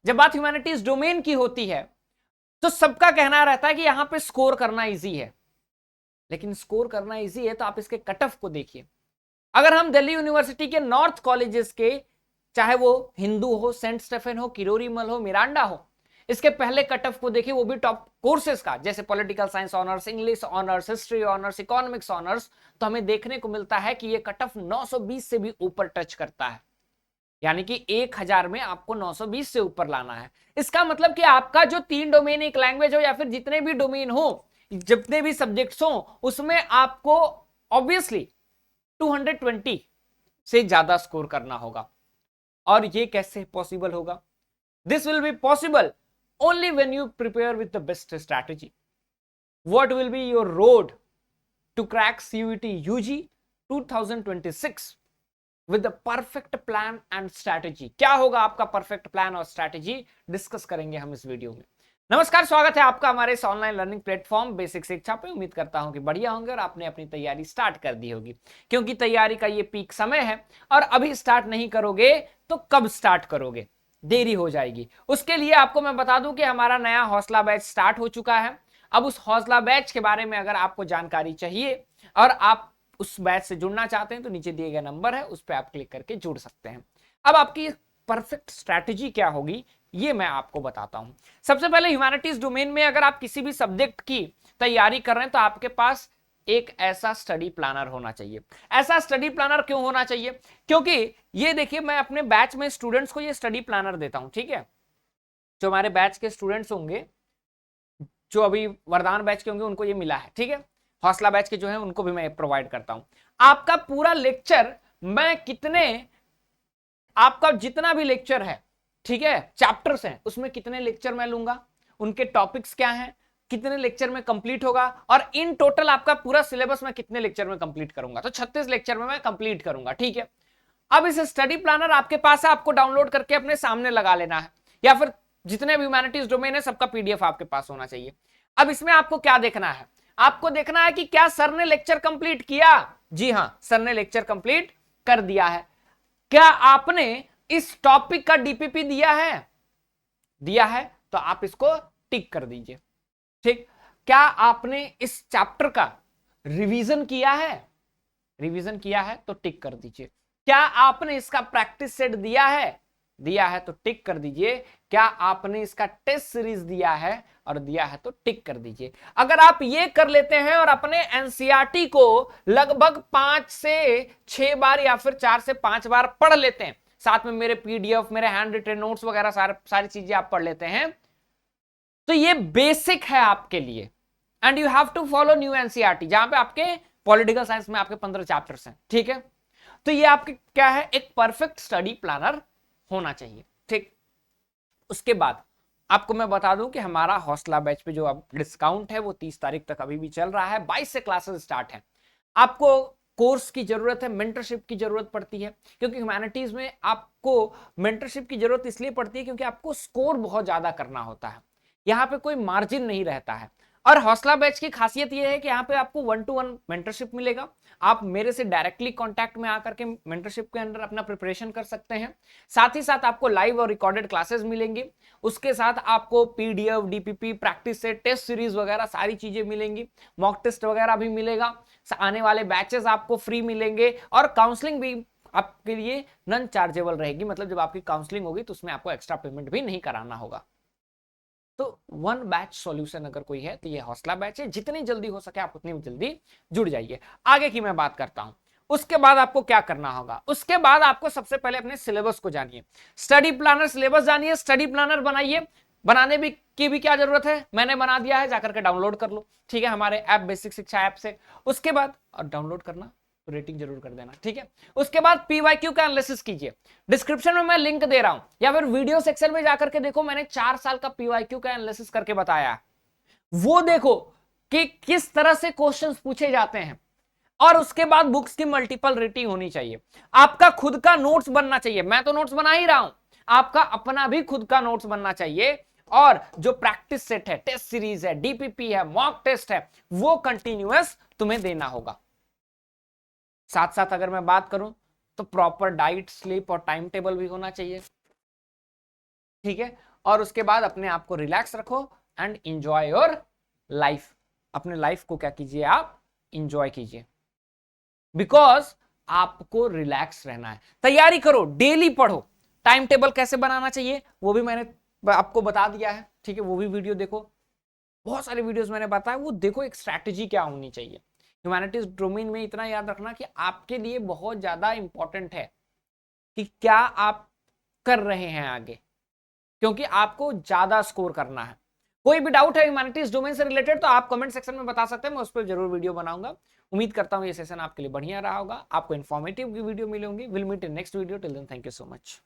जब बात humanities domain की होती है तो सबका कहना रहता है कि यहां पे स्कोर करना इजी है, लेकिन स्कोर करना इजी है तो आप इसके कट ऑफ को देखिए। अगर हम दिल्ली यूनिवर्सिटी के नॉर्थ कॉलेजेस के, चाहे वो हिंदू हो, सेंट स्टेफेन हो, किरोरीमल हो, मिरांडा हो, इसके पहले कट ऑफ को देखिए, वो भी टॉप कोर्सेज का, जैसे political science honours, English honours, history honours, economics honours, तो हमें देखने को मिलता है कि ये कट ऑफ 920 से भी ऊपर टच करता है। यानी कि 1000 में आपको 920 से ऊपर लाना है। इसका मतलब कि आपका जो 3 डोमेन, एक लैंग्वेज हो या फिर जितने भी डोमेन हो, जितने भी सब्जेक्ट्स हो, उसमें आपको ऑब्वियसली 220 से ज्यादा स्कोर करना होगा। और ये कैसे पॉसिबल होगा? This will be possible only when you prepare with the best strategy. What will be your road to crack CUET UG 2026 with the perfect plan and strategy? क्या होगा आपका परफेक्ट प्लान और स्ट्रैटेजी, डिस्कस करेंगे हम इस video में। नमस्कार, स्वागत है आपका हमारे इस ऑनलाइन लर्निंग प्लेटफॉर्म बेसिक शिक्षा पे। उम्मीद करता हूं कि बढ़िया होंगे और आपने अपनी तैयारी स्टार्ट कर दी होगी, क्योंकि तैयारी का ये पीक समय है और अभी स्टार्ट नहीं करोगे तो कब स्टार्ट करोगे? देरी हो जाएगी। उसके लिए आपको मैं बता दूं कि हमारा नया हौसला बैच स्टार्ट हो चुका है। अब उस हौसला बैच के बारे में अगर आपको जानकारी चाहिए और आप उस बैच से जुड़ना चाहते हैं तो नीचे दिए गए नंबर है, उस पर आप क्लिक करके जुड़ सकते हैं। अब आपकी परफेक्ट स्ट्रैटेजी क्या होगी ये मैं आपको बताता हूं। सबसे पहले ह्यूमैनिटीज डोमेन में अगर आप किसी भी सब्जेक्ट की तैयारी कर रहे हैं तो आपके पास एक ऐसा स्टडी प्लानर होना चाहिए। ऐसा स्टडी प्लानर क्यों होना चाहिए? क्योंकि ये देखिए, मैं अपने बैच में स्टूडेंट्स को ये स्टडी प्लानर देता हूं, ठीक है। जो हमारे बैच के स्टूडेंट्स होंगे, जो अभी वरदान बैच के होंगे, उनको ये मिला है, ठीक है। हौसला बैच के जो है उनको भी मैं प्रोवाइड करता हूं। आपका पूरा लेक्चर मैं आपका जितना भी लेक्चर है, ठीक है, चैप्टर्स हैं, उसमें कितने लेक्चर मैं लूंगा, उनके टॉपिक्स क्या हैं, कितने लेक्चर में कंप्लीट होगा, और इन टोटल आपका पूरा सिलेबस मैं कितने लेक्चर में कंप्लीट करूंगा, तो 36 लेक्चर में मैं कंप्लीट करूंगा, ठीक है। अब इस स्टडी प्लानर आपके पास है, आपको डाउनलोड करके अपने सामने लगा लेना है, या फिर जितने भी ह्यूमैनिटीज डोमेन है सबका पीडीएफ आपके पास होना चाहिए। अब इसमें आपको क्या देखना है? आपको देखना है कि क्या सर ने लेक्चर कंप्लीट किया। जी हां, सर ने लेक्चर कंप्लीट कर दिया है। क्या आपने इस टॉपिक का डीपीपी दिया है? दिया है तो आप इसको टिक कर दीजिए, ठीक। क्या आपने इस चैप्टर का रिवीजन किया है? रिवीजन किया है तो टिक कर दीजिए। क्या आपने इसका प्रैक्टिस सेट दिया है? दिया है तो टिक कर दीजिए। क्या आपने इसका टेस्ट सीरीज दिया है? और दिया है तो टिक कर दीजिए। अगर आप ये कर लेते हैं और अपने एनसीईआरटी को लगभग 5 से 6 बार या फिर 4 से 5 बार पढ़ लेते हैं, साथ में मेरे पीडीएफ, मेरे हैंड रिटन नोट्स वगैरह सारी चीजें आप पढ़ लेते हैं, तो ये बेसिक है आपके लिए। And you have to follow new NCERT, जहां पे आपके पॉलिटिकल साइंस में आपके 15 चैप्टर्स हैं, ठीक है। तो ये आपके क्या है, एक परफेक्ट स्टडी प्लानर होना चाहिए, ठीक। उसके बाद आपको मैं बता दूं कि हमारा हौसला बैच पे जो अब डिस्काउंट है वो 30 तारीख तक अभी भी चल रहा है। 22 से क्लासेस स्टार्ट है। आपको कोर्स की जरूरत है, मेंटरशिप की जरूरत पड़ती है, क्योंकि ह्यूमैनिटीज में आपको मेंटरशिप की जरूरत इसलिए पड़ती है क्योंकि आपको स्कोर बहुत ज्यादा करना होता है। यहाँ पे कोई मार्जिन नहीं रहता है। और हौसला बैच की खासियत यह है कि यहाँ पे आपको 1-to-1 मेंटरशिप मिलेगा। आप मेरे से डायरेक्टली कांटेक्ट में आकर के मेंटरशिप के अंदर अपना प्रिपरेशन कर सकते हैं। साथ ही साथ आपको लाइव और रिकॉर्डेड क्लासेस मिलेंगी। उसके साथ आपको PDF, DPP, practice set, test series वगैरह सारी चीजें मिलेंगी। मॉक टेस्ट वगैरह भी मिलेगा। आने वाले बैचेस आपको फ्री मिलेंगे और काउंसलिंग भी आपके लिए नॉन चार्जेबल रहेगी। मतलब जब आपकी काउंसलिंग होगी तो उसमें आपको एक्स्ट्रा पेमेंट भी नहीं कराना होगा। तो 1 बैच सॉल्यूशन अगर कोई है तो ये हौसला बैच है। जितनी जल्दी हो सके आप उतनी जल्दी जुड़ जाइए। आगे की मैं बात करता हूं। उसके बाद आपको क्या करना होगा? उसके बाद आपको सबसे पहले अपने सिलेबस को जानिए। स्टडी प्लानर सिलेबस जानिए, स्टडी प्लानर बनाइए। बनाने की भी क्या जरूरत है, मैंने बना दिया है, जाकर के डाउनलोड कर लो, ठीक है, हमारे ऐप बेसिक शिक्षा ऐप से। उसके बाद और डाउनलोड करना तो रेटिंग जरूर कर देना, ठीक है। उसके बाद पीवाईक्यू का एनालिसिस कीजिए। डिस्क्रिप्शन में मैं लिंक दे रहा हूं, या फिर वीडियो सेक्शन में जाकर के देखो, मैंने 4 साल का पीवाईक्यू का एनालिसिस करके बताया है। वो देखो कि किस तरह से क्वेश्चंस पूछे जाते हैं। और उसके बाद बुक्स की मल्टीपल रेटिंग होनी चाहिए। आपका खुद का नोट्स बनना चाहिए। मैं तो नोट्स बना ही रहा हूं, आपका अपना भी खुद का नोट्स बनना चाहिए। और जो प्रैक्टिस सेट है, टेस्ट सीरीज है, डीपीपी है, मॉक टेस्ट है, वो कंटिन्यूअस तुम्हें देना होगा। साथ साथ अगर मैं बात करूं तो प्रॉपर डाइट, स्लीप और टाइम टेबल भी होना चाहिए, ठीक है। और उसके बाद अपने आप को रिलैक्स रखो एंड एंजॉय योर लाइफ। अपने लाइफ को क्या कीजिए, आप एंजॉय कीजिए, बिकॉज आपको रिलैक्स रहना है। तैयारी करो, डेली पढ़ो। टाइम टेबल कैसे बनाना चाहिए वो भी मैंने आपको बता दिया है, ठीक है, वो भी वीडियो देखो। बहुत सारे वीडियोस मैंने बताया, वो देखो एक स्ट्रैटेजी क्या होनी चाहिए। ह्यूमैनिटीज डोमेन में इतना याद रखना कि आपके लिए बहुत ज्यादा इंपॉर्टेंट है कि क्या आप कर रहे हैं आगे, क्योंकि आपको ज्यादा स्कोर करना है। कोई भी डाउट है ह्यूमैनिटीज डोमेन से रिलेटेड तो आप कमेंट सेक्शन में बता सकते हैं, मैं उस पर जरूर वीडियो बनाऊंगा। उम्मीद करता हूं ये सेशन आपके लिए बढ़िया रहा होगा, आपको इन्फॉर्मेटिव वीडियो मिलेंगी। Will meet in next video, till then thank you so much.